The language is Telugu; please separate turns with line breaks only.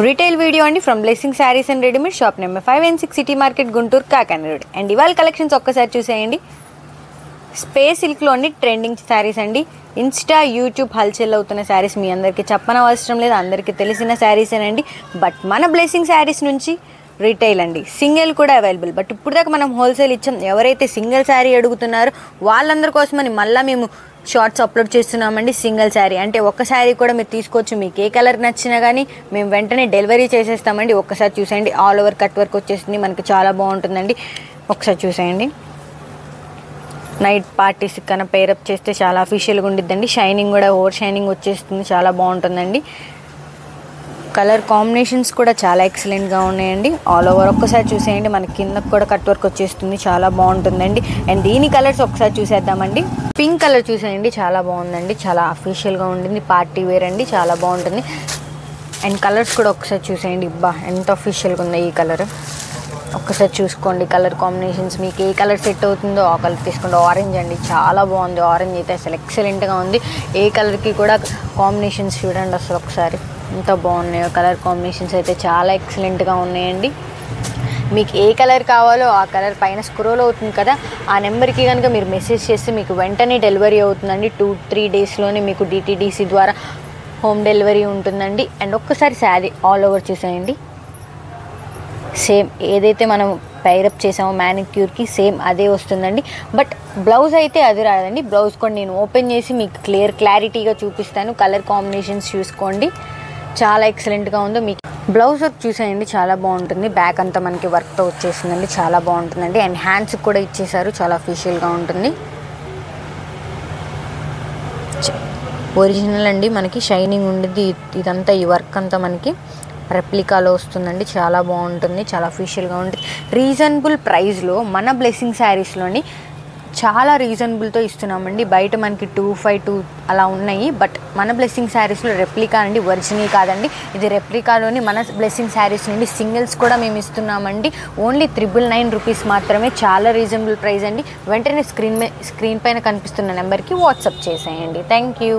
రీటైల్ వీడియో అండి from blessing saris and readymade shop number 5 and 6 city market Guntur Kakinada road. And ఇవాళ కలెక్షన్స్ ఒక్కసారి చూసేయండి. స్పేస్ సిల్క్లో అండి ట్రెండింగ్ శారీస్ అండి. ఇన్స్టా యూట్యూబ్ హల్చల్ అవుతున్న శారీస్ మీ అందరికీ చెప్పనవసరం లేదు, అందరికీ తెలిసిన శారీసేనండి. బట్ మన బ్లెస్సింగ్ శారీస్ నుంచి రీటైల్ అండి, సింగిల్ కూడా అవైలబుల్. బట్ ఇప్పుడు దాకా మనం హోల్సేల్ ఇచ్చాం. ఎవరైతే సింగిల్ శారీ అడుగుతున్నారో వాళ్ళందరి కోసమని మళ్ళీ మేము షార్ట్స్ అప్లోడ్ చేస్తున్నామండి. సింగిల్ శారీ అంటే ఒక్క శారీ కూడా మీరు తీసుకోవచ్చు. మీకు ఏ కలర్ నచ్చినా కానీ మేము వెంటనే డెలివరీ చేసేస్తామండి. ఒక్కసారి చూసేయండి, ఆల్ ఓవర్ కట్ వర్క్ వచ్చేస్తుంది, మనకి చాలా బాగుంటుందండి. ఒకసారి చూసేయండి. నైట్ పార్టీస్ కన్నా పేరప్ చేస్తే చాలా అఫీషియల్గా ఉండిద్దండి. షైనింగ్ కూడా ఓవర్ షైనింగ్ వచ్చేస్తుంది, చాలా బాగుంటుందండి. కలర్ కాంబినేషన్స్ కూడా చాలా ఎక్సలెంట్గా ఉన్నాయండి. ఆల్ ఓవర్ ఒక్కసారి చూసేయండి, మనకి కిందకు కూడా కట్ వర్క్ వచ్చేస్తుంది, చాలా బాగుంటుందండి. అండ్ దీని కలర్స్ ఒకసారి చూసేద్దామండి. పింక్ కలర్ చూసేయండి, చాలా బాగుందండి, చాలా అఫీషియల్గా ఉంటుంది, పార్టీ వేర్ అండి, చాలా బాగుంటుంది. అండ్ కలర్స్ కూడా ఒకసారి చూసేయండి. ఇబ్బా ఎంత అఫీషియల్గా ఉందో ఈ కలర్. ఒక్కసారి చూసుకోండి కలర్ కాంబినేషన్స్, మీకు ఏ కలర్ సెట్ అవుతుందో ఆ కలర్ తీసుకోండి. ఆరెంజ్ అండి, చాలా బాగుంది. ఆరెంజ్ అయితే అసలు ఎక్సలెంట్గా ఉంది. ఏ కలర్కి కూడా కాంబినేషన్స్ చూడండి అసలు ఒకసారి ఎంత బాగున్నాయో. కలర్ కాంబినేషన్స్ అయితే చాలా ఎక్సలెంట్గా ఉన్నాయండి. మీకు ఏ కలర్ కావాలో ఆ కలర్ పైన స్క్రోల్ అవుతుంది కదా, ఆ నెంబర్కి కనుక మీరు మెసేజ్ చేస్తే మీకు వెంటనే డెలివరీ అవుతుందండి. 2-3 డేస్లోనే మీకు DTDC ద్వారా హోమ్ డెలివరీ ఉంటుందండి. అండ్ ఒక్కసారి శారీ ఆల్ ఓవర్ చూసేయండి. సేమ్ ఏదైతే మనం పైరప్ చేసామో మ్యానిక్యూర్కి సేమ్ అదే వస్తుందండి. బట్ బ్లౌజ్ అయితే అది రాదండి. బ్లౌజ్ కూడా నేను ఓపెన్ చేసి మీకు క్లారిటీగా చూపిస్తాను. కలర్ కాంబినేషన్స్ చూసుకోండి, చాలా ఎక్సలెంట్గా ఉందో. మీకు బ్లౌజ్ వర్క్ చూసేయండి, చాలా బాగుంటుంది. బ్యాక్ అంతా మనకి వర్క్తో వచ్చేసిందండి, చాలా బాగుంటుందండి. అండ్ హ్యాండ్స్కి కూడా ఇచ్చేసారు, చాలా అఫీషియల్గా ఉంటుంది. ఒరిజినల్ అండి, మనకి షైనింగ్ ఉండిద్ది. ఇదంతా ఈ వర్క్ అంతా మనకి రెప్లికాలో వస్తుందండి, చాలా బాగుంటుంది, చాలా అఫీషియల్గా ఉంటుంది. రీజనబుల్ ప్రైస్లో మన బ్లెస్సింగ్ శారీస్లోని చాలా రీజనబుల్తో ఇస్తున్నామండి. బయట మనకి 252 అలా ఉన్నాయి. బట్ మన బ్లెస్సింగ్ శారీస్లో రెప్లికా అండి, ఒరిజినల్ కాదండి. ఇది రెప్లికాలోని మన బ్లెస్సింగ్ శారీస్ నుండి సింగిల్స్ కూడా మేము ఇస్తున్నామండి. ఓన్లీ 999 రూపీస్ మాత్రమే, చాలా రీజనబుల్ ప్రైస్ అండి. వెంటనే స్క్రీన్ పైన కనిపిస్తున్న నెంబర్కి వాట్సాప్ చేసేయండి. Thank you.